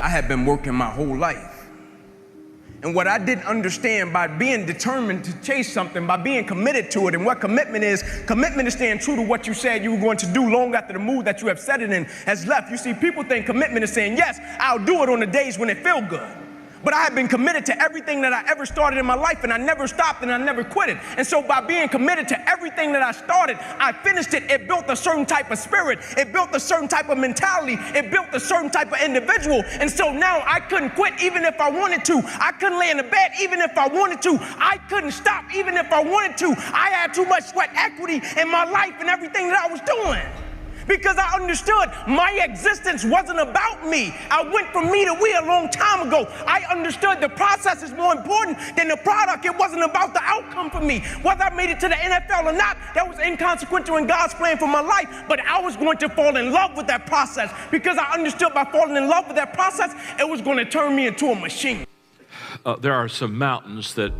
I had been working my whole life. And what I didn't understand, by being determined to chase something, by being committed to it, and what commitment is staying true to what you said you were going to do long after the mood that you have set it in has left. You see, people think commitment is saying, yes, I'll do it on the days when it feels good. But I have been committed to everything that I ever started in my life, and I never stopped and I never quit it. And so by being committed to everything that I started, I finished it. It built a certain type of spirit. It built a certain type of mentality. It built a certain type of individual. And so now I couldn't quit even if I wanted to. I couldn't lay in the bed even if I wanted to. I couldn't stop even if I wanted to. I had too much sweat equity in my life and everything that I was doing. Because I understood my existence wasn't about me. I went from me to we a long time ago. I understood the process is more important than the product. It wasn't about the outcome for me. Whether I made it to the NFL or not, that was inconsequential in God's plan for my life. But I was going to fall in love with that process because I understood by falling in love with that process, it was going to turn me into a machine. There are some mountains that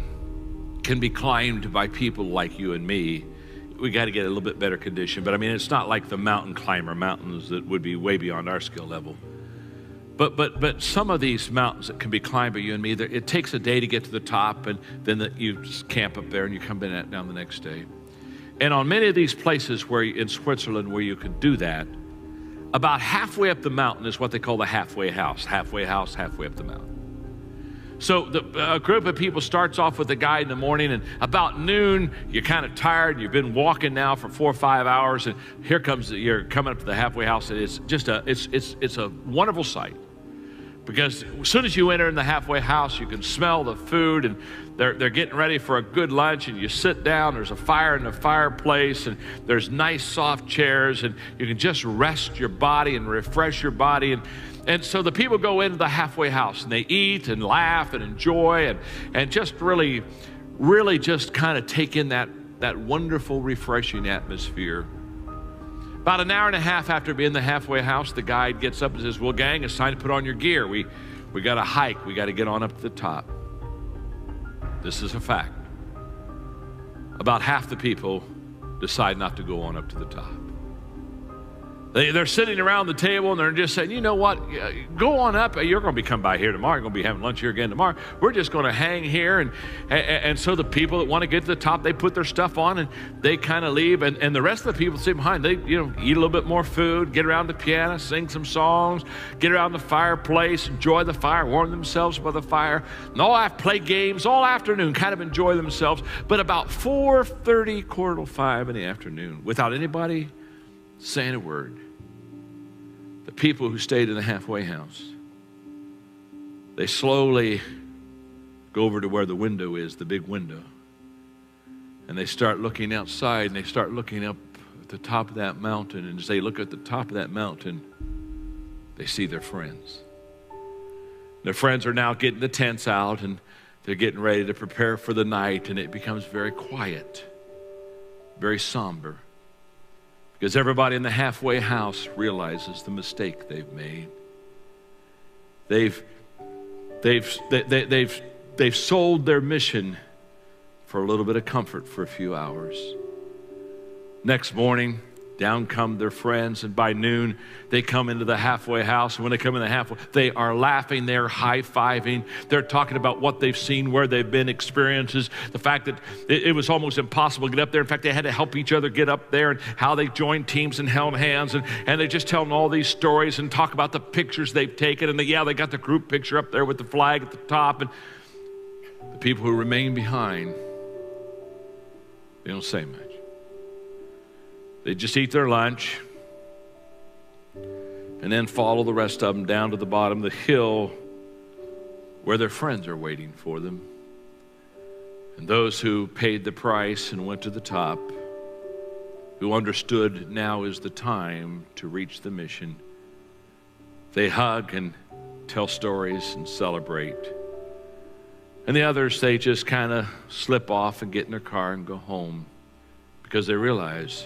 can be climbed by people like you and me. We got to get a little bit better condition, but I mean, it's not like the mountain climber mountains that would be way beyond our skill level. But some of these mountains that can be climbed by you and me, it takes a day to get to the top, and then you just camp up there and you come down the next day. And on many of these places in Switzerland where you can do that, about halfway up the mountain is what they call the halfway house, halfway up the mountain. So a group of people starts off with a guide in the morning, and about noon, you're kind of tired. You've been walking now for 4 or 5 hours, and you're coming up to the halfway house, and it's just it's a wonderful sight. Because as soon as you enter in the halfway house, you can smell the food, and they're getting ready for a good lunch, and you sit down, there's a fire in the fireplace, and there's nice soft chairs, and you can just rest your body and refresh your body. And so the people go into the halfway house, and they eat and laugh and enjoy and just really just kind of take in that wonderful, refreshing atmosphere. About an hour and a half after being in the halfway house, the guide gets up and says, well, gang, it's time to put on your gear. We got to hike. We got to get on up to the top. This is a fact. About half the people decide not to go on up to the top. They're sitting around the table and they're just saying, you know what, go on up. You're going to be coming by here tomorrow. You're going to be having lunch here again tomorrow. We're just going to hang here. And so the people that want to get to the top, they put their stuff on and they kind of leave. And the rest of the people sit behind. They eat a little bit more food, get around the piano, sing some songs, get around the fireplace, enjoy the fire, warm themselves by the fire. And all have play games all afternoon, kind of enjoy themselves. But about 4:30, 4:45 in the afternoon, without anybody saying a word, the people who stayed in the halfway house, they slowly go over to where the window is, the big window, and they start looking outside, and they start looking up at the top of that mountain, and as they look at the top of that mountain, they see their friends. Their friends are now getting the tents out, and they're getting ready to prepare for the night, and it becomes very quiet, very somber. Because everybody in the halfway house realizes the mistake they've made. They've sold their mission for a little bit of comfort for a few hours. Next morning, down come their friends, and by noon, they come into the halfway house. And when they come in the halfway, they are laughing, they're high-fiving, they're talking about what they've seen, where they've been, experiences, the fact that it was almost impossible to get up there. In fact, they had to help each other get up there, and how they joined teams and held hands, and they just tell them all these stories and talk about the pictures they've taken, and they got the group picture up there with the flag at the top, and the people who remain behind, they don't say much. They just eat their lunch and then follow the rest of them down to the bottom of the hill where their friends are waiting for them. And those who paid the price and went to the top, who understood now is the time to reach the mission, they hug and tell stories and celebrate. And the others, they just kind of slip off and get in their car and go home because they realize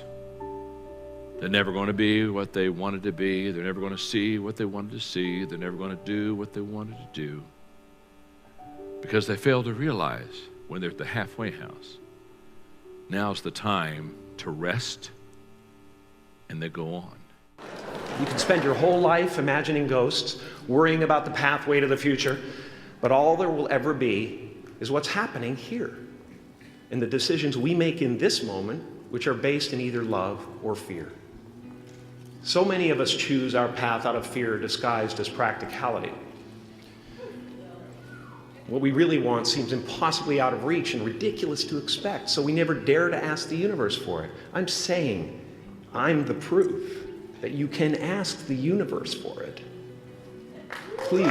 they're never going to be what they wanted to be. They're never going to see what they wanted to see. They're never going to do what they wanted to do because they failed to realize when they're at the halfway house, now's the time to rest, and they go on. You can spend your whole life imagining ghosts, worrying about the pathway to the future, but all there will ever be is what's happening here, and the decisions we make in this moment, which are based in either love or fear. So many of us choose our path out of fear disguised as practicality. What we really want seems impossibly out of reach and ridiculous to expect, so we never dare to ask the universe for it. I'm saying I'm the proof that you can ask the universe for it. Please.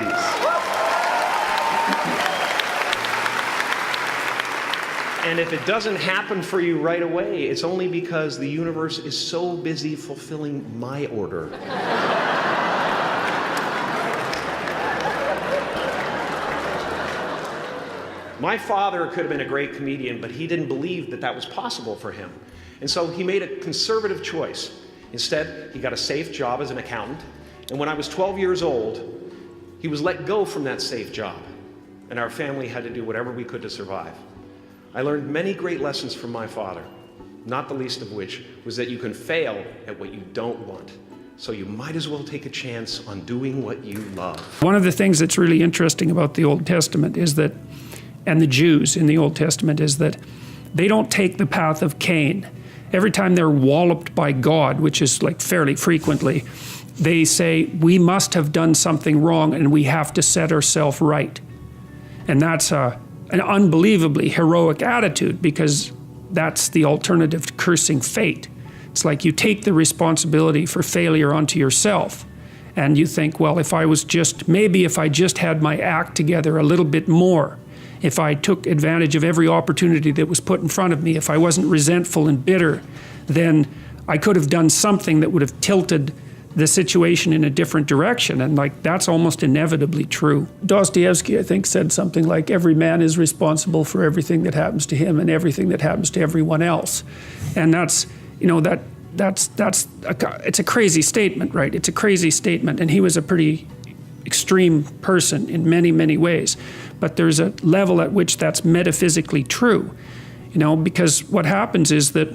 And if it doesn't happen for you right away, it's only because the universe is so busy fulfilling my order. My father could have been a great comedian, but he didn't believe that that was possible for him. And so he made a conservative choice. Instead, he got a safe job as an accountant. And when I was 12 years old, he was let go from that safe job. And our family had to do whatever we could to survive. I learned many great lessons from my father, not the least of which was that you can fail at what you don't want. So you might as well take a chance on doing what you love. One of the things that's really interesting about the Old Testament is that, and the Jews in the Old Testament, is that they don't take the path of Cain. Every time they're walloped by God, which is like fairly frequently, they say, we must have done something wrong and we have to set ourselves right. And that's an unbelievably heroic attitude, because that's the alternative to cursing fate. It's like you take the responsibility for failure onto yourself. And you think, well, if I just had my act together a little bit more, if I took advantage of every opportunity that was put in front of me, if I wasn't resentful and bitter, then I could have done something that would have tilted the situation in a different direction. And like, that's almost inevitably true. Dostoevsky, I think, said something like, every man is responsible for everything that happens to him and everything that happens to everyone else. And that's, it's a crazy statement, right? It's a crazy statement. And he was a pretty extreme person in many, many ways. But there's a level at which that's metaphysically true, because what happens is that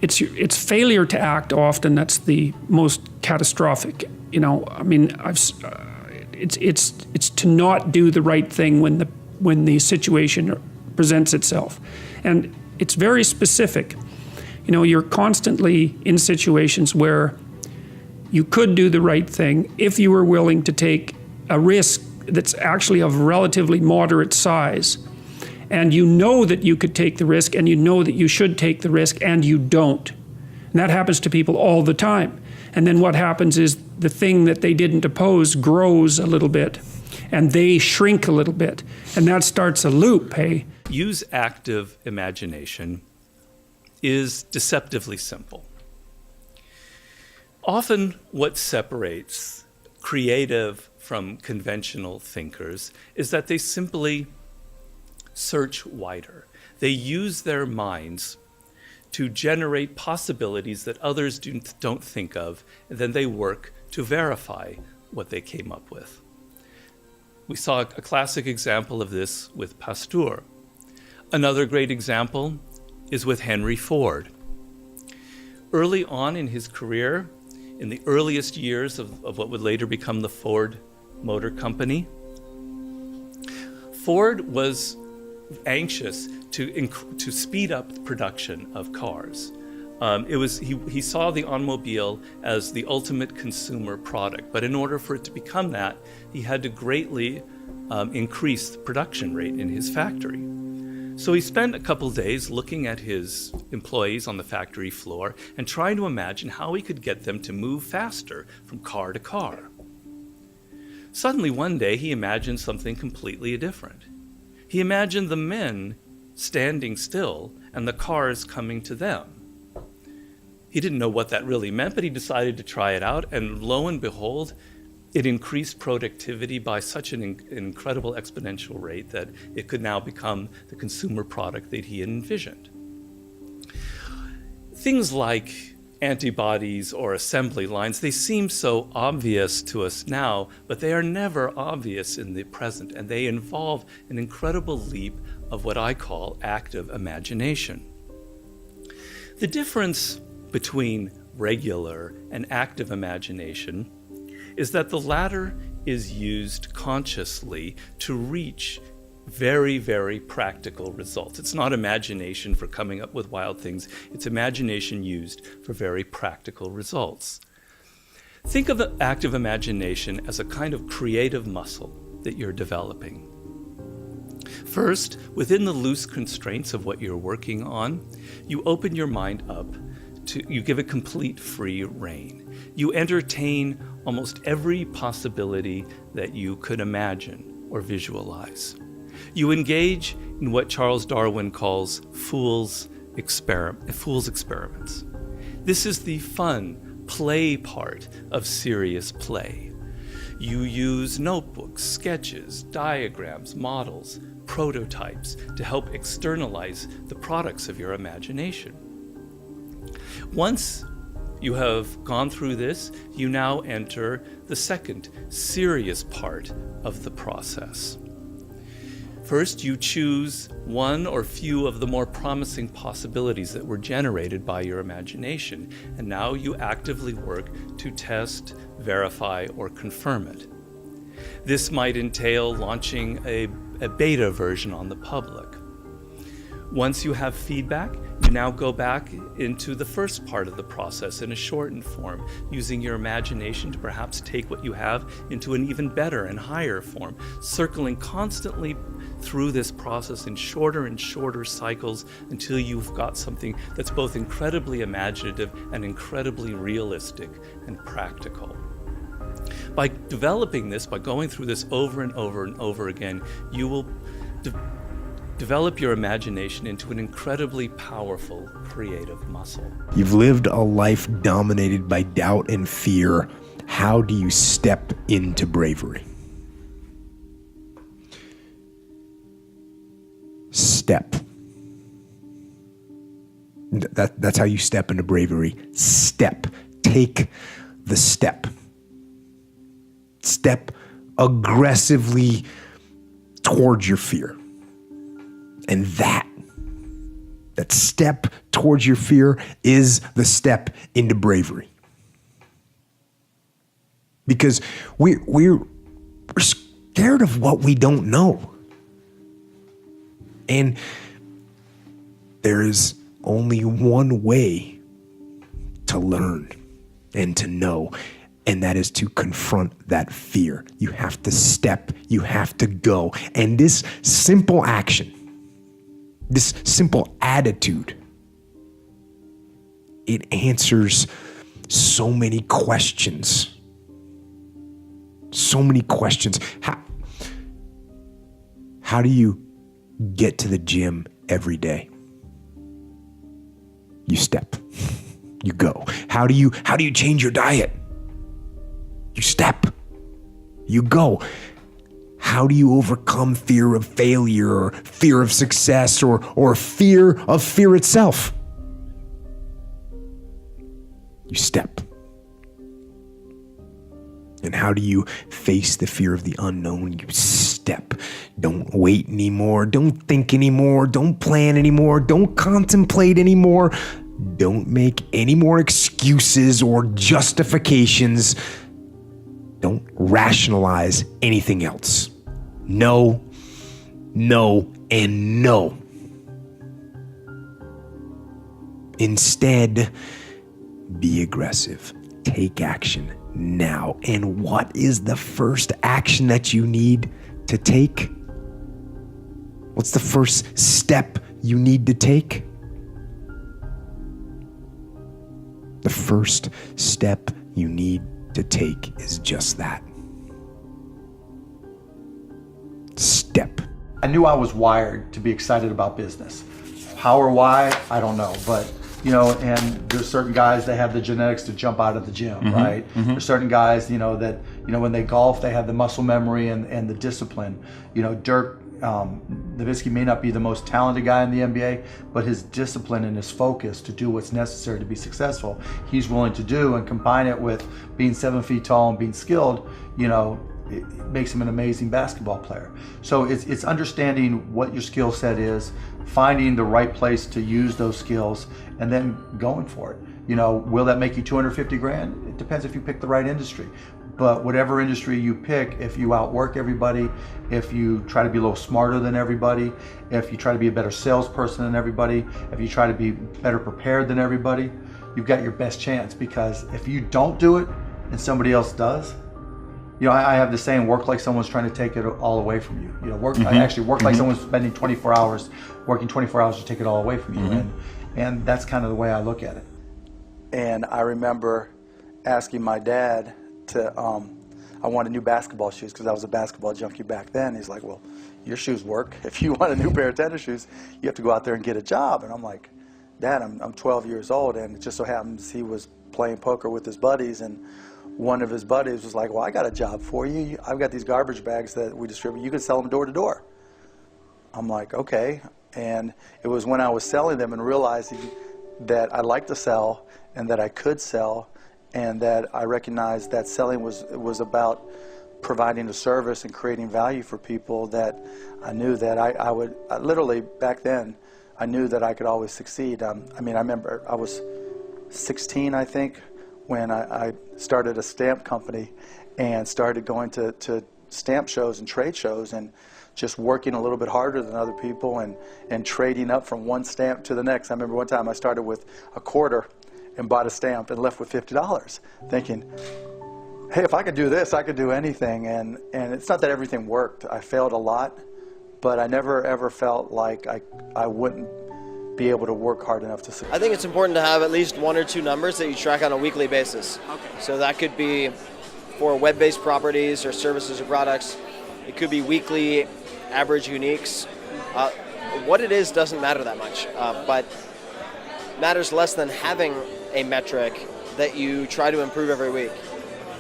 it's failure to act often that's the most catastrophic. It's to not do the right thing when the situation presents itself, and it's very specific. You're constantly in situations where you could do the right thing if you were willing to take a risk that's actually of relatively moderate size, and you know that you could take the risk, and you know that you should take the risk, and you don't. And that happens to people all the time. And then what happens is the thing that they didn't oppose grows a little bit, and they shrink a little bit, and that starts a loop, hey? Use active imagination is deceptively simple. Often what separates creative from conventional thinkers is that they simply search wider. They use their minds to generate possibilities that others don't think of, and then they work to verify what they came up with. We saw a classic example of this with Pasteur. Another great example is with Henry Ford. Early on in his career, in the earliest years of what would later become the Ford Motor Company, Ford was anxious to speed up the production of cars. He saw the automobile as the ultimate consumer product, but in order for it to become that, he had to greatly increase the production rate in his factory. So he spent a couple days looking at his employees on the factory floor and trying to imagine how he could get them to move faster from car to car. Suddenly one day he imagined something completely different. He imagined the men standing still and the cars coming to them. He didn't know what that really meant, but he decided to try it out, and lo and behold, it increased productivity by such an incredible exponential rate that it could now become the consumer product that he had envisioned. Things like antibodies or assembly lines, they seem so obvious to us now, but they are never obvious in the present, and they involve an incredible leap of what I call active imagination. The difference between regular and active imagination is that the latter is used consciously to reach very, very practical results. It's not imagination for coming up with wild things. It's imagination used for very practical results. Think of active imagination as a kind of creative muscle that you're developing. First, within the loose constraints of what you're working on, you open your mind up you give it complete free rein. You entertain almost every possibility that you could imagine or visualize. You engage in what Charles Darwin calls fool's experiments. This is the fun, play part of serious play. You use notebooks, sketches, diagrams, models, prototypes to help externalize the products of your imagination. Once you have gone through this, you now enter the second serious part of the process. First, you choose one or few of the more promising possibilities that were generated by your imagination, and now you actively work to test, verify, or confirm it. This might entail launching a beta version on the public. Once you have feedback, you now go back into the first part of the process in a shortened form, using your imagination to perhaps take what you have into an even better and higher form, circling constantly through this process in shorter and shorter cycles until you've got something that's both incredibly imaginative and incredibly realistic and practical. By developing this, by going through this over and over and over again, you will develop your imagination into an incredibly powerful creative muscle. You've lived a life dominated by doubt and fear. How do you step into bravery? Step. That's how you step into bravery. Step. Take the step. Step aggressively towards your fear. And that step towards your fear is the step into bravery. Because we're scared of what we don't know. And there is only one way to learn and to know, and that is to confront that fear. You have to step, you have to go. And this simple action, this simple attitude, it answers so many questions. So many questions. How do you get to the gym every day? You step. You go. How do you change your diet? You step. You go. How do you overcome fear of failure or fear of success or fear of fear itself? You step. And how do you face the fear of the unknown? You step. Don't wait anymore. Don't think anymore. Don't plan anymore. Don't contemplate anymore. Don't make any more excuses or justifications. Don't rationalize anything else. No, no, and no. Instead, be aggressive. Take action now. And what is the first action that you need to take? What's the first step you need to take? The first step you need to take is just that. Step. I knew I was wired to be excited about business. How or why, I don't know, but and there's certain guys that have the genetics to jump out of the gym, right? There's certain guys, that, when they golf, they have the muscle memory and the discipline. Dirk Nowitzki may not be the most talented guy in the NBA, but his discipline and his focus to do what's necessary to be successful, he's willing to do, and combine it with being 7 feet tall and being skilled, it makes him an amazing basketball player. So it's understanding what your skill set is, finding the right place to use those skills, and then going for it. You know, will that make you 250 grand? It depends if you pick the right industry. But whatever industry you pick, if you outwork everybody, if you try to be a little smarter than everybody, if you try to be a better salesperson than everybody, if you try to be better prepared than everybody, you've got your best chance. Because if you don't do it and somebody else does, you know, I have the saying, work like someone's trying to take it all away from you. You know, I actually work like someone's spending 24 hours, working 24 hours to take it all away from you. And that's kind of the way I look at it. And I remember asking my dad to, I wanted new basketball shoes because I was a basketball junkie back then. He's like, well, your shoes work. If you want a new pair of tennis shoes, you have to go out there and get a job. And I'm like, Dad, I'm 12 years old, and it just so happens he was playing poker with his buddies, and one of his buddies was like, well, I got a job for you. I've got these garbage bags that we distribute. You can sell them door to door. I'm like, okay. And it was when I was selling them and realizing that I liked to sell and that I could sell, and that I recognized that selling was about providing a service and creating value for people, that I knew that I would, literally back then, I knew that I could always succeed. I mean, I remember I was 16, I think, when I started a stamp company and started going to stamp shows and trade shows and just working a little bit harder than other people and trading up from one stamp to the next. I remember one time I started with a quarter and bought a stamp and left with $50, thinking, hey, if I could do this, I could do anything. And it's not that everything worked. I failed a lot, but I never ever felt like I wouldn't be able to work hard enough to succeed. I think it's important to have at least 1 or 2 numbers that you track on a weekly basis. Okay. So that could be for web-based properties or services or products. It could be weekly average uniques. What it is doesn't matter that much, but matters less than having a metric that you try to improve every week.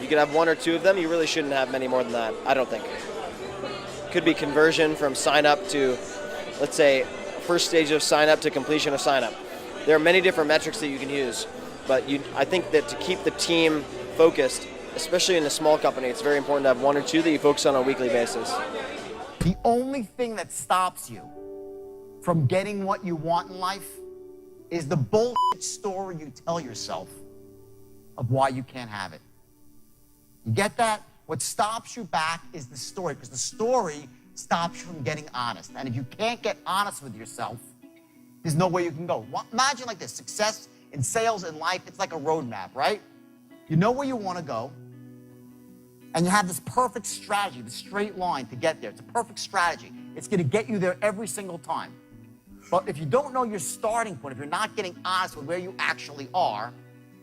You could have 1 or 2 of them. You really shouldn't have many more than that, I don't think. It could be conversion from sign up to, let's say, first stage of sign up to completion of sign up. There are many different metrics that you can use, but I think that to keep the team focused, especially in a small company, it's very important to have 1 or 2 that you focus on a weekly basis. The only thing that stops you from getting what you want in life is the bullshit story you tell yourself of why you can't have it. You get that? What stops you back is the story, because the story stops you from getting honest. And if you can't get honest with yourself, there's no way you can go. Imagine like this, success in sales and life, it's like a roadmap, right? You know where you want to go, and you have this perfect strategy, the straight line to get there. It's a perfect strategy. It's going to get you there every single time. But if you don't know your starting point, if you're not getting honest with where you actually are,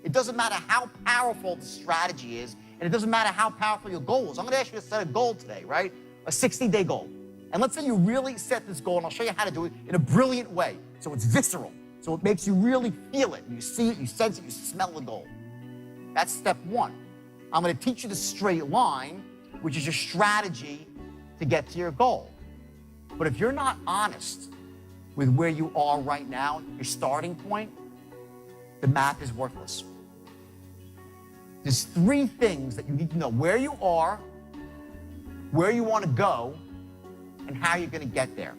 it doesn't matter how powerful the strategy is, and it doesn't matter how powerful your goal is. I'm going to ask you to set a goal today, right? A 60-day goal. And let's say you really set this goal, and I'll show you how to do it in a brilliant way. So it's visceral. So it makes you really feel it. You see it, you sense it, you smell the goal. That's step 1. I'm going to teach you the straight line, which is your strategy to get to your goal. But if you're not honest with where you are right now, your starting point, the map is worthless. There's 3 things that you need to know: where you are, where you want to go, and how you're going to get there.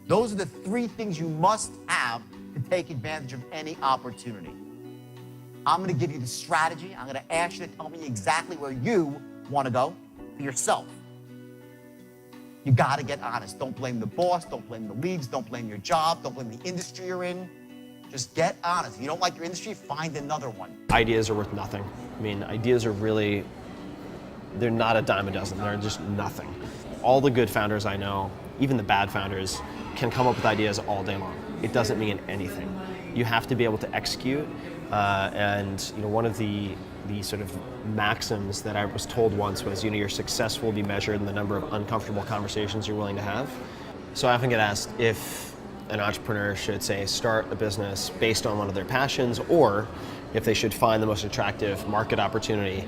Those are the 3 things you must have to take advantage of any opportunity. I'm going to give you the strategy. I'm going to ask you to tell me exactly where you want to go for yourself. You got to get honest. Don't blame the boss. Don't blame the leagues. Don't blame your job. Don't blame the industry you're in. Just get honest. If you don't like your industry, find another one. Ideas are worth nothing. I mean, ideas are really, they're not a dime a dozen. They're just nothing. All the good founders I know, even the bad founders, can come up with ideas all day long. It doesn't mean anything. You have to be able to execute. And one of the sort of maxims that I was told once was, your success will be measured in the number of uncomfortable conversations you're willing to have. So I often get asked if an entrepreneur should, say, start a business based on one of their passions, or if they should find the most attractive market opportunity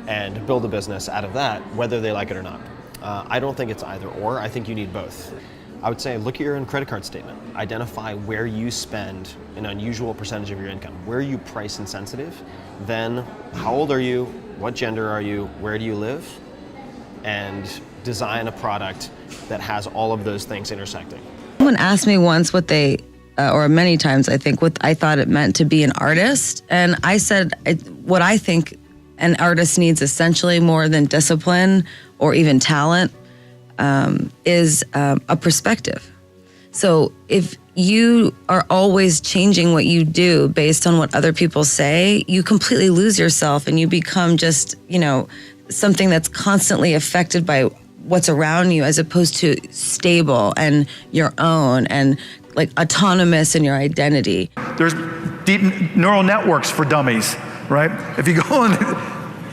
and build a business out of that, whether they like it or not. I don't think it's either or. I think you need both. I would say look at your own credit card statement. Identify where you spend an unusual percentage of your income. Where are you price insensitive? Then how old are you? What gender are you? Where do you live? and design a product that has all of those things intersecting. Someone asked me once what they, or many times I think, what I thought it meant to be an artist. And I said, what I think an artist needs essentially more than discipline or even talent is a perspective. So if you are always changing what you do based on what other people say, you completely lose yourself and you become just, something that's constantly affected by what's around you, as opposed to stable and your own and like autonomous in your identity. There's deep neural networks for dummies, right? If you go in,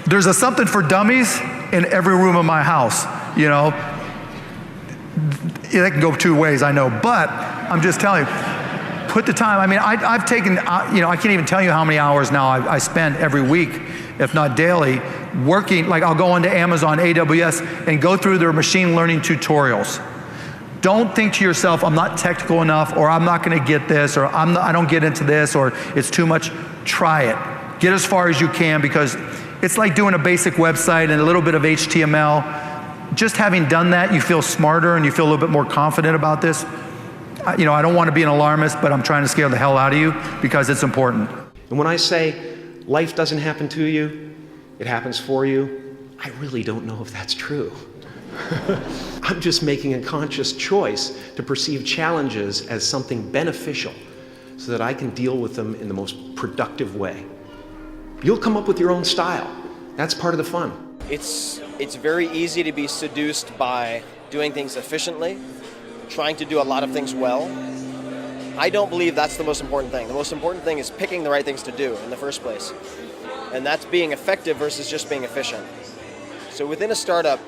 there's a something for dummies in every room of my house, They can go two ways, I know, but I'm just telling you, put the time. I mean, I've taken, I can't even tell you how many hours now I spend every week, if not daily, working. Like I'll go into Amazon, AWS, and go through their machine learning tutorials. Don't think to yourself, I'm not technical enough, or I'm not going to get this, or I don't get into this, or it's too much. Try it. Get as far as you can, because it's like doing a basic website and a little bit of HTML. Just having done that, you feel smarter and you feel a little bit more confident about this. I don't want to be an alarmist, but I'm trying to scare the hell out of you because it's important. And when I say life doesn't happen to you, it happens for you, I really don't know if that's true. I'm just making a conscious choice to perceive challenges as something beneficial so that I can deal with them in the most productive way. You'll come up with your own style. That's part of the fun. It's very easy to be seduced by doing things efficiently, trying to do a lot of things well. I don't believe that's the most important thing. The most important thing is picking the right things to do in the first place. And that's being effective versus just being efficient. So within a startup,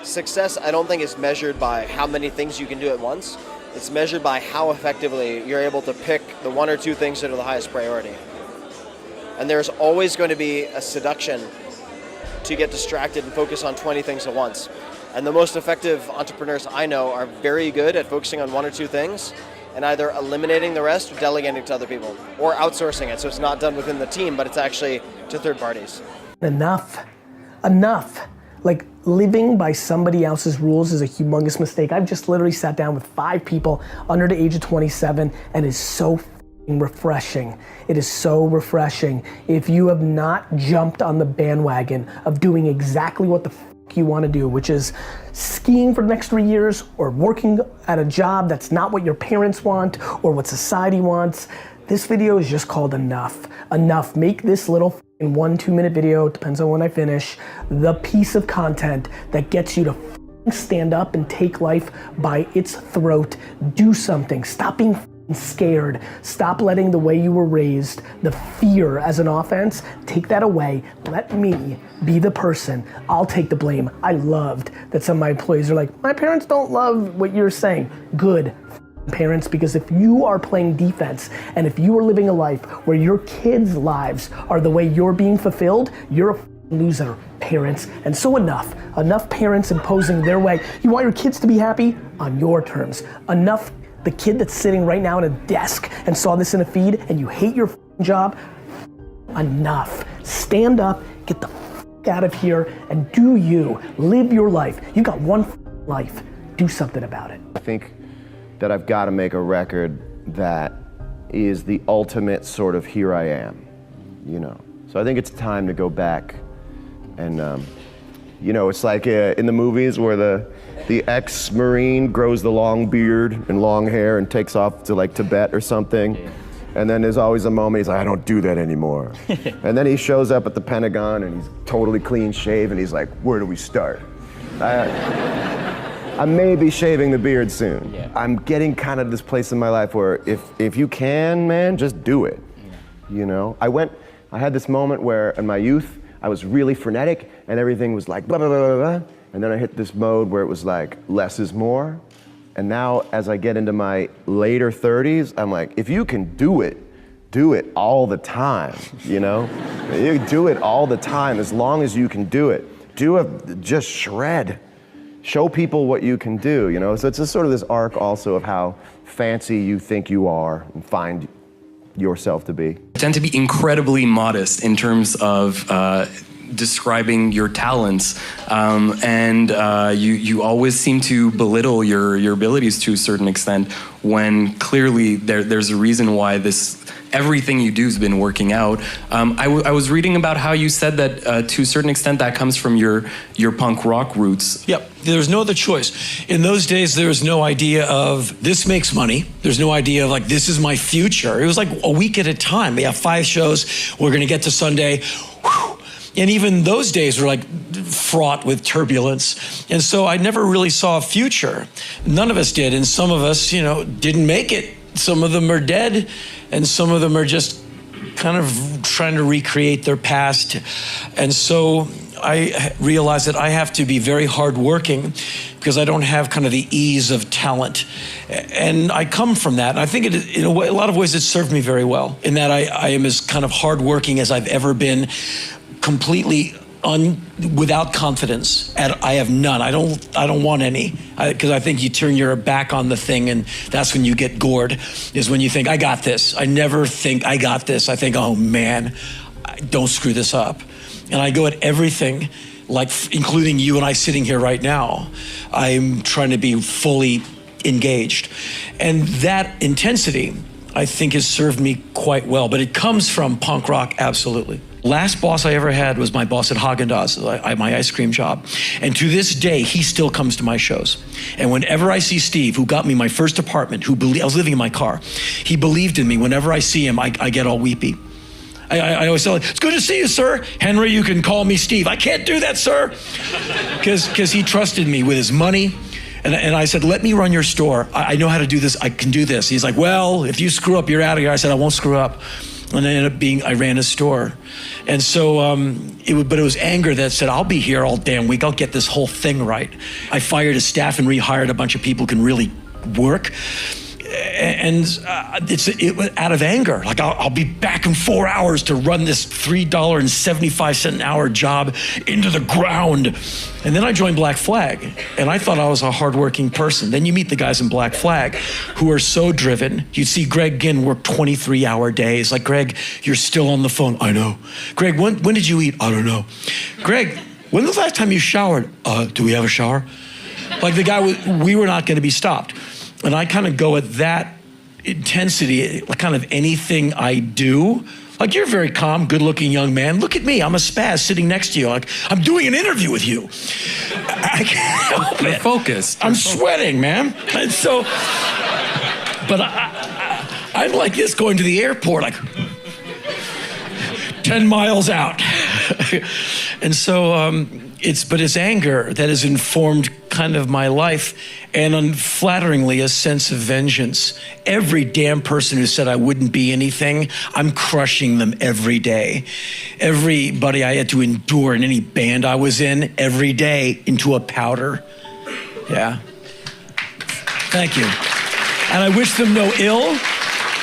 success I don't think is measured by how many things you can do at once. It's measured by how effectively you're able to pick the one or two things that are the highest priority. And there's always going to be a seduction to get distracted and focus on 20 things at once. And the most effective entrepreneurs I know are very good at focusing on one or two things and either eliminating the rest or delegating to other people or outsourcing it. So it's not done within the team, but it's actually to third parties. Enough. Like living by somebody else's rules is a humongous mistake. I've just literally sat down with 5 people under the age of 27 and it's so refreshing. It is so refreshing. If you have not jumped on the bandwagon of doing exactly what the you want to do, which is skiing for the next 3 years or working at a job that's not what your parents want or what society wants, this video is just called Enough. Enough. Make this little 1-2 minute video, depends on when I finish, the piece of content that gets you to stand up and take life by its throat. Do something. Stop being scared. Stop letting the way you were raised, the fear as an offense, take that away. Let me be the person. I'll take the blame. I loved that some of my employees are like, my parents don't love what you're saying. Good parents, because if you are playing defense and if you are living a life where your kids' lives are the way you're being fulfilled, you're a loser, parents. And so enough parents imposing their way. You want your kids to be happy on your terms. Enough the kid that's sitting right now at a desk and saw this in a feed and you hate your job, enough. Stand up, get the out of here and do you. Live your life. You got one life. Do something about it. I think that I've got to make a record that is the ultimate sort of here I am, So I think it's time to go back and, it's like in the movies where the ex-Marine grows the long beard and long hair and takes off to like Tibet or something. And then there's always a moment he's like, I don't do that anymore. And then he shows up at the Pentagon and he's totally clean shaven. He's like, where do we start? I may be shaving the beard soon. Yeah. I'm getting kind of this place in my life where if you can, man, just do it. Yeah. I had this moment where in my youth, I was really frenetic and everything was like blah, blah, blah, blah, blah. And then I hit this mode where it was like less is more. And now as I get into my later 30s, I'm like, if you can do it all the time, You do it all the time as long as you can do it. Just shred. Show people what you can do, So it's just sort of this arc also of how fancy you think you are and find yourself to be. I tend to be incredibly modest in terms of describing your talents, and you always seem to belittle your abilities to a certain extent, when clearly there's a reason why everything you do has been working out. I was reading about how you said that to a certain extent that comes from your punk rock roots. Yep, there's no other choice. In those days, there was no idea of this makes money. There's no idea of like, this is my future. It was like a week at a time. We have 5 shows. We're gonna get to Sunday. Whew. And even those days were like fraught with turbulence. And so I never really saw a future. None of us did. And some of us, didn't make it. Some of them are dead, and some of them are just kind of trying to recreate their past. And so I realized that I have to be very hardworking because I don't have kind of the ease of talent. And I come from that. And I think in a lot of ways it served me very well, in that I am as kind of hardworking as I've ever been, completely without confidence. I have none. I don't want any, because I think you turn your back on the thing, and that's when you get gored, is when you think, I got this. I never think I got this. I think, oh man, don't screw this up. And I go at everything, like including you and I sitting here right now. I'm trying to be fully engaged. And that intensity, I think, has served me quite well, but it comes from punk rock, absolutely. Last boss I ever had was my boss at Haagen-Dazs, my ice cream job. And to this day, he still comes to my shows. And whenever I see Steve, who got me my first apartment, I was living in my car, he believed in me. Whenever I see him, I get all weepy. I always tell him, it's good to see you, sir. Henry, you can call me Steve. I can't do that, sir. Because he trusted me with his money. And I said, let me run your store. I know how to do this. I can do this. He's like, well, if you screw up, you're out of here. I said, I won't screw up. And I ended up I ran his store. And so, but it was anger that said, I'll be here all damn week. I'll get this whole thing right. I fired his staff and rehired a bunch of people who can really work. And it was out of anger. Like, I'll be back in 4 hours to run this $3.75 an hour job into the ground. And then I joined Black Flag, and I thought I was a hardworking person. Then you meet the guys in Black Flag who are so driven. You see Greg Ginn work 23-hour days. Like, Greg, you're still on the phone. I know. Greg, when did you eat? I don't know. Greg, when was the last time you showered? Do we have a shower? Like, the guy, we were not going to be stopped. And I kind of go at that intensity, like kind of anything I do. Like, you're a very calm, good-looking young man. Look at me, I'm a spaz sitting next to you. Like, I'm doing an interview with you. I can't help it. You're focused. I'm sweating, man. And so, but I'm like this going to the airport, like 10 miles out. And so, it's anger that has informed kind of my life, and unflatteringly, a sense of vengeance. Every damn person who said I wouldn't be anything, I'm crushing them every day. Everybody I had to endure in any band I was in, every day, into a powder. Yeah. Thank you. And I wish them no ill.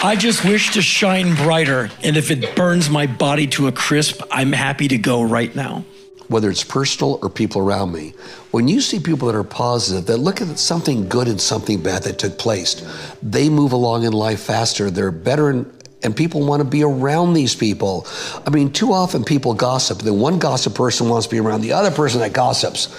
I just wish to shine brighter. And if it burns my body to a crisp, I'm happy to go right now. Whether it's personal or people around me, when you see people that are positive, that look at something good and something bad that took place, they move along in life faster, they're better, and people want to be around these people. I mean, too often people gossip. The one gossip person wants to be around the other person that gossips.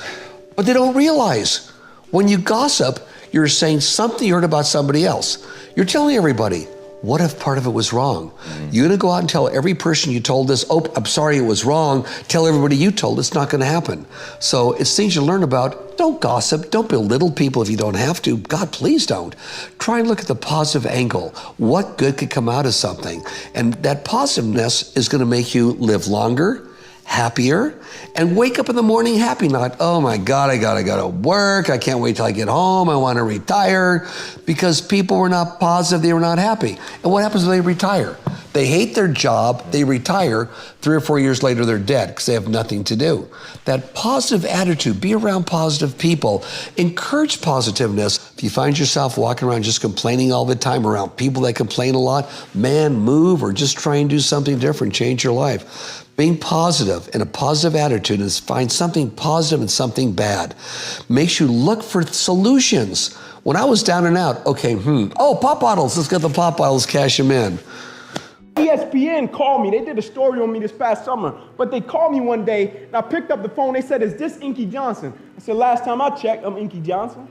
But they don't realize when you gossip, you're saying something you heard about somebody else. You're telling everybody, what if part of it was wrong? You're gonna go out and tell every person you told this, oh, I'm sorry it was wrong. Tell everybody you told, it's not gonna happen. So it's things you learn about. Don't gossip, don't belittle people if you don't have to. God, please don't. Try and look at the positive angle. What good could come out of something? And that positiveness is gonna make you live longer, happier, and wake up in the morning happy, not, oh my God, I gotta go to work, I can't wait till I get home, I wanna retire, because people were not positive, they were not happy. And what happens when they retire? They hate their job, they retire, 3 or 4 years later they're dead because they have nothing to do. That positive attitude, be around positive people, encourage positiveness. If you find yourself walking around just complaining all the time around people that complain a lot, man, move or just try and do something different, change your life. Being positive and a positive attitude is find something positive and something bad. Makes you look for solutions. When I was down and out, okay, oh, pop bottles, let's get the pop bottles, cash them in. ESPN called me. They did a story on me this past summer, but they called me one day, and I picked up the phone. They said, "Is this Inky Johnson?" I said, "Last time I checked, I'm Inky Johnson."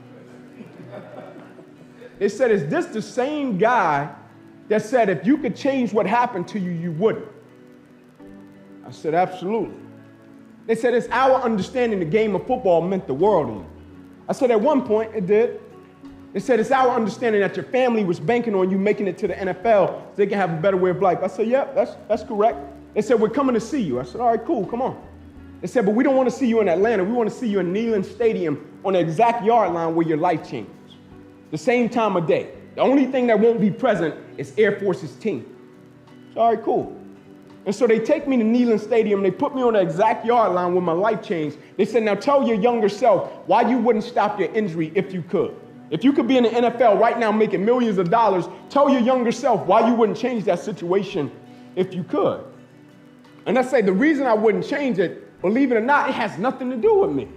They said, "Is this the same guy that said if you could change what happened to you, you wouldn't?" I said, "Absolutely." They said, "It's our understanding the game of football meant the world to you." I said, "At one point, it did." They said, "It's our understanding that your family was banking on you making it to the NFL so they can have a better way of life." I said, "Yep, that's correct." They said, "We're coming to see you." I said, "All right, cool, come on." They said, "But we don't want to see you in Atlanta. We want to see you in Neyland Stadium on the exact yard line where your life changes. The same time of day. The only thing that won't be present is Air Force's team." I said, "All right, cool." And so they take me to Neyland Stadium, they put me on the exact yard line where my life changed. They said, "Now tell your younger self why you wouldn't stop your injury if you could. If you could be in the NFL right now making millions of dollars, tell your younger self why you wouldn't change that situation if you could." And I say the reason I wouldn't change it, believe it or not, it has nothing to do with me.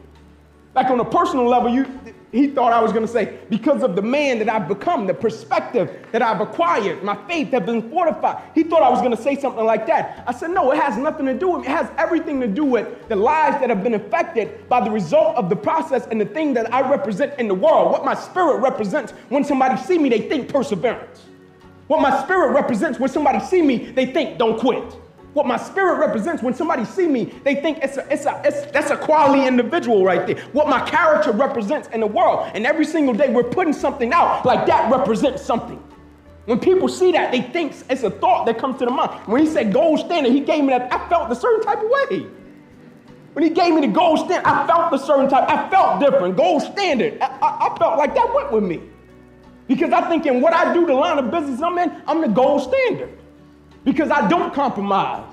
Like on a personal level, he thought I was going to say, because of the man that I've become, the perspective that I've acquired, my faith has been fortified. He thought I was going to say something like that. I said, no, it has nothing to do with me. It has everything to do with the lives that have been affected by the result of the process and the thing that I represent in the world. What my spirit represents when somebody see me, they think perseverance. What my spirit represents when somebody see me, they think don't quit. What my spirit represents when somebody see me, they think that's a quality individual right there. What my character represents in the world. And every single day we're putting something out like that represents something. When people see that, they think it's a thought that comes to the mind. When he said gold standard, he gave me that, I felt a certain type of way. When he gave me the gold standard, I felt a certain type, I felt different. Gold standard, I felt like that went with me. Because I think in what I do, the line of business I'm in, I'm the gold standard. Because I don't compromise.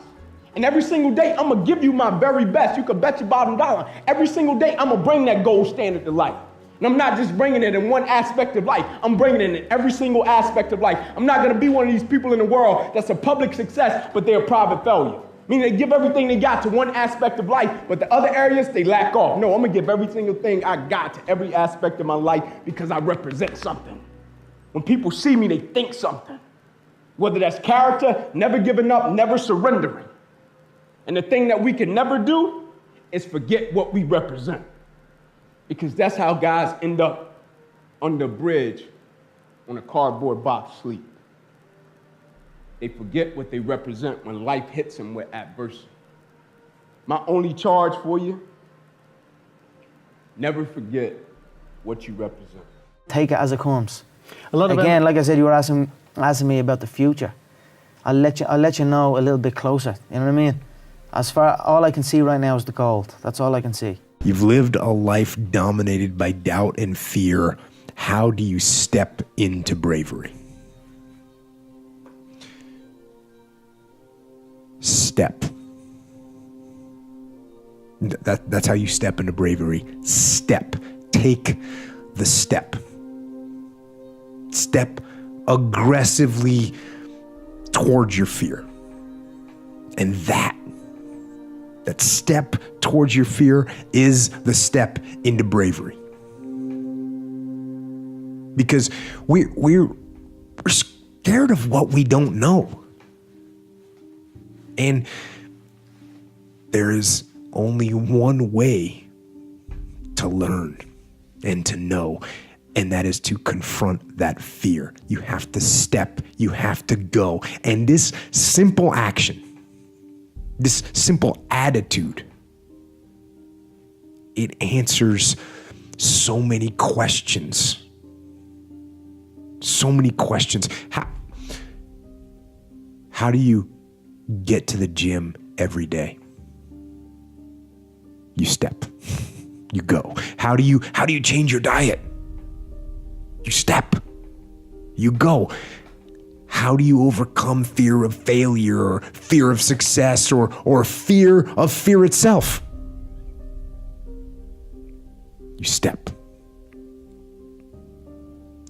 And every single day, I'm going to give you my very best. You can bet your bottom dollar. Every single day, I'm going to bring that gold standard to life. And I'm not just bringing it in one aspect of life. I'm bringing it in every single aspect of life. I'm not going to be one of these people in the world that's a public success, but they're a private failure. Meaning they give everything they got to one aspect of life, but the other areas, they lack off. No, I'm going to give every single thing I got to every aspect of my life because I represent something. When people see me, they think something. Whether that's character, never giving up, never surrendering. And the thing that we can never do is forget what we represent. Because that's how guys end up on the bridge on a cardboard box sleep. They forget what they represent when life hits them with adversity. My only charge for you, never forget what you represent. Take it as it comes. Again, like I said, you were asking me about the future. I'll let you know a little bit closer. You know what I mean? As far all I can see right now is the gold. That's all I can see. You've lived a life dominated by doubt and fear. How do you step into bravery? Step. That's how you step into bravery. Step. Take the step. Step aggressively towards your fear. And that step towards your fear is the step into bravery. Because we're scared of what we don't know. And there is only one way to learn and to know, and that is to confront that fear. You have to step, you have to go. And this simple action, this simple attitude, it answers so many questions. So many questions. How do you get to the gym every day? You step. You go. How do you change your diet? You step. You go. How do you overcome fear of failure or fear of success or fear of fear itself? You step.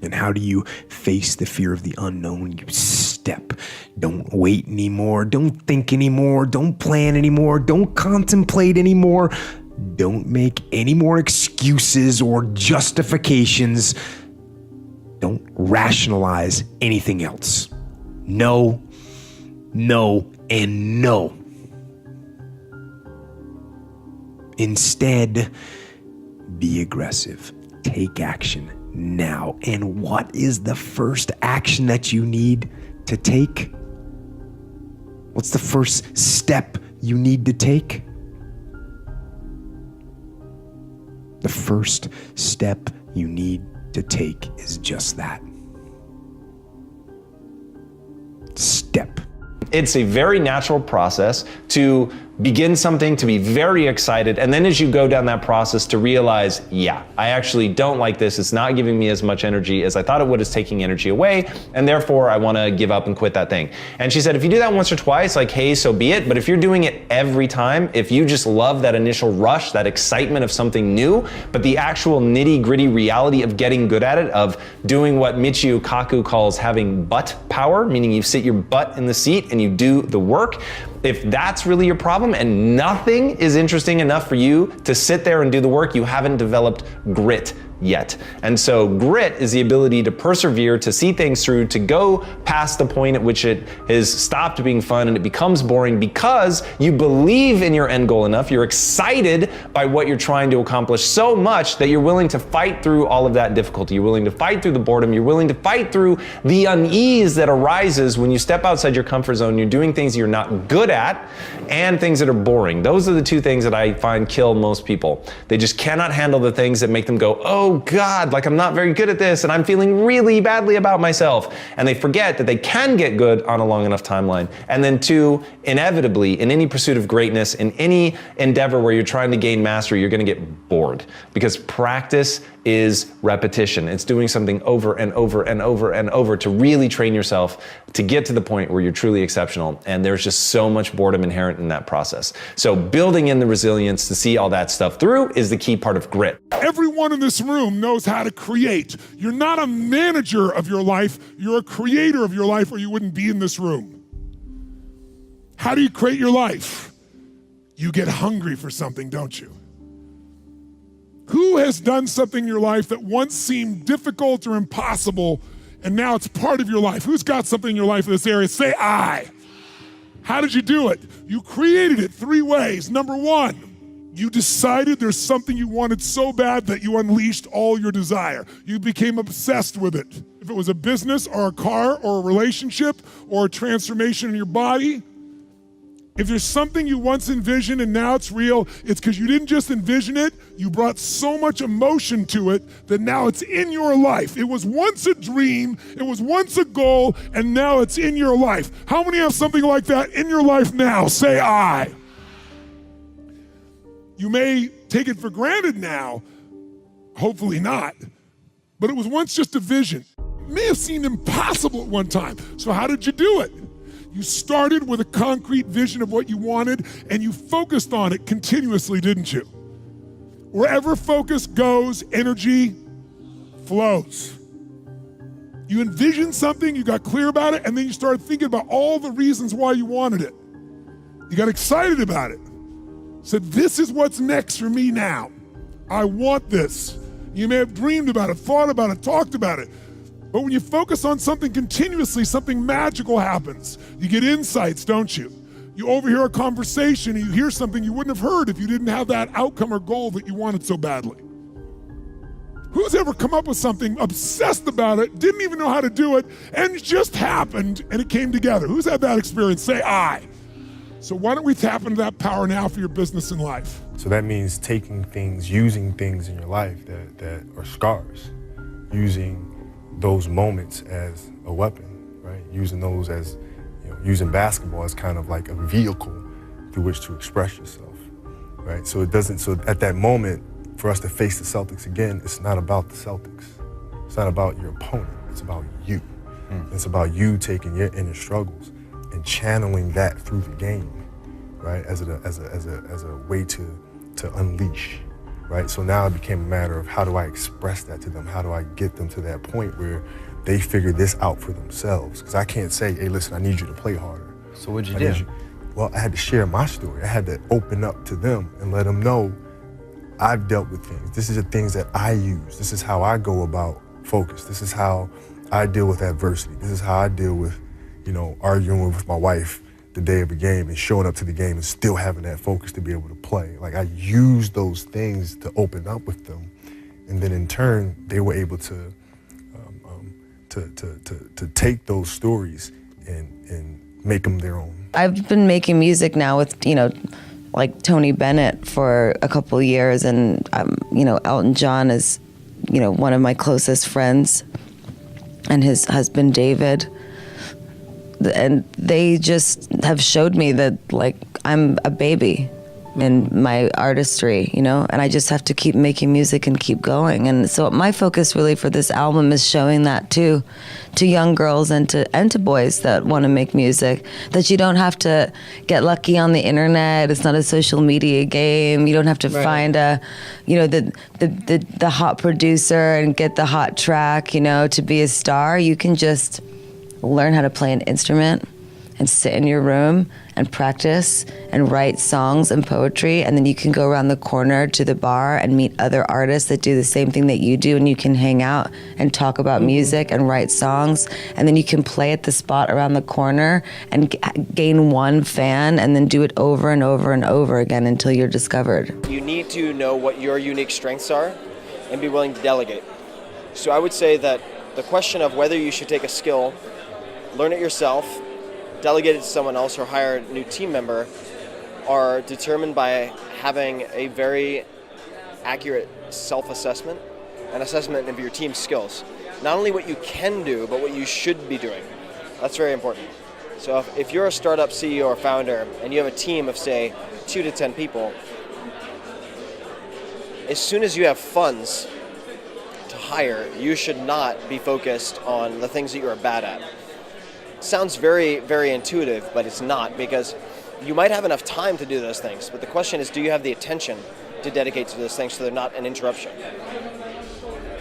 And how do you face the fear of the unknown? You step. Don't wait anymore. Don't think anymore. Don't plan anymore. Don't contemplate anymore. Don't make any more excuses or justifications. Don't rationalize anything else. No no, and no. Instead, be aggressive. Take action now. And what is the first action that you need to take? What's the first step you need to take? The first step you need to take is just that. Step. It's a very natural process to begin something, to be very excited, and then as you go down that process to realize, yeah, I actually don't like this, it's not giving me as much energy as I thought it would, it's taking energy away, and therefore I wanna give up and quit that thing. And she said, if you do that once or twice, like, hey, so be it, but if you're doing it every time, if you just love that initial rush, that excitement of something new, but the actual nitty-gritty reality of getting good at it, of doing what Michio Kaku calls having butt power, meaning you sit your butt in the seat and you do the work, if that's really your problem and nothing is interesting enough for you to sit there and do the work, you haven't developed grit yet. And so grit is the ability to persevere, to see things through, to go past the point at which it has stopped being fun and it becomes boring because you believe in your end goal enough, you're excited by what you're trying to accomplish so much that you're willing to fight through all of that difficulty. You're willing to fight through the boredom, you're willing to fight through the unease that arises when you step outside your comfort zone, you're doing things you're not good at and things that are boring. Those are the two things that I find kill most people. They just cannot handle the things that make them go, oh God, like I'm not very good at this and I'm feeling really badly about myself. And they forget that they can get good on a long enough timeline. And then two, inevitably, in any pursuit of greatness, in any endeavor where you're trying to gain mastery, you're gonna get bored because practice is repetition. It's doing something over and over and over and over to really train yourself to get to the point where you're truly exceptional. And there's just so much boredom inherent in that process. So building in the resilience to see all that stuff through is the key part of grit. Everyone in this room knows how to create. You're not a manager of your life, you're a creator of your life or you wouldn't be in this room. How do you create your life? You get hungry for something, don't you? Who has done something in your life that once seemed difficult or impossible and now it's part of your life? Who's got something in your life in this area? Say I. How did you do it? You created it 3 ways. Number 1, you decided there's something you wanted so bad that you unleashed all your desire. You became obsessed with it. If it was a business or a car or a relationship or a transformation in your body, if there's something you once envisioned and now it's real, it's because you didn't just envision it, you brought so much emotion to it that now it's in your life. It was once a dream, it was once a goal, and now it's in your life. How many have something like that in your life now? Say I. You may take it for granted now, hopefully not, but it was once just a vision. It may have seemed impossible at one time. So how did you do it? You started with a concrete vision of what you wanted and you focused on it continuously, didn't you? Wherever focus goes, energy flows. You envisioned something, you got clear about it, and then you started thinking about all the reasons why you wanted it. You got excited about it. Said, this is what's next for me now. I want this. You may have dreamed about it, thought about it, talked about it. But when you focus on something continuously, something magical happens. You get insights, don't you? You overhear a conversation and you hear something you wouldn't have heard if you didn't have that outcome or goal that you wanted so badly. Who's ever come up with something, obsessed about it, didn't even know how to do it, and it just happened and it came together? Who's had that experience? Say I. So why don't we tap into that power now for your business and life? So that means taking things, using things in your life that are scars, using those moments as a weapon, right? Using those as, using basketball as kind of like a vehicle through which to express yourself, right? So at that moment, for us to face the Celtics again, it's not about the Celtics. It's not about your opponent, it's about you. It's about you taking your inner struggles and channeling that through the game, right? As a way to unleash. Right? So now it became a matter of how do I express that to them? How do I get them to that point where they figure this out for themselves? Because I can't say, hey, listen, I need you to play harder. So what'd you do? Well, I had to share my story. I had to open up to them and let them know I've dealt with things. This is the things that I use. This is how I go about focus. This is how I deal with adversity. This is how I deal with, arguing with my wife the day of a game and showing up to the game and still having that focus to be able to play. Like I used those things to open up with them, and then in turn they were able to take those stories and make them their own. I've been making music now with, like Tony Bennett for a couple of years, and Elton John is, one of my closest friends, and his husband David. And they just have showed me that, like, I'm a baby in my artistry, and I just have to keep making music and keep going. And so my focus really for this album is showing that to young girls and to boys that want to make music, that you don't have to get lucky on the internet. It's not a social media game. You don't have to find the hot producer and get the hot track, to be a star. You can just learn how to play an instrument and sit in your room and practice and write songs and poetry, and then you can go around the corner to the bar and meet other artists that do the same thing that you do, and you can hang out and talk about music and write songs, and then you can play at the spot around the corner and gain one fan, and then do it over and over and over again until you're discovered. You need to know what your unique strengths are and be willing to delegate. So I would say that the question of whether you should take a skill, learn it yourself, delegate it to someone else, or hire a new team member are determined by having a very accurate self-assessment and assessment of your team's skills. Not only what you can do, but what you should be doing. That's very important. So if you're a startup CEO or founder and you have a team of, say, 2 to 10 people, as soon as you have funds to hire, you should not be focused on the things that you are bad at. Sounds very, very intuitive, but it's not, because you might have enough time to do those things, but the question is, do you have the attention to dedicate to those things so they're not an interruption?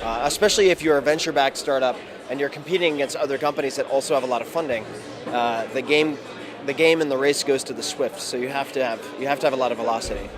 Especially if you're a venture-backed startup and you're competing against other companies that also have a lot of funding, the game and the race goes to the swift, so you have to have a lot of velocity.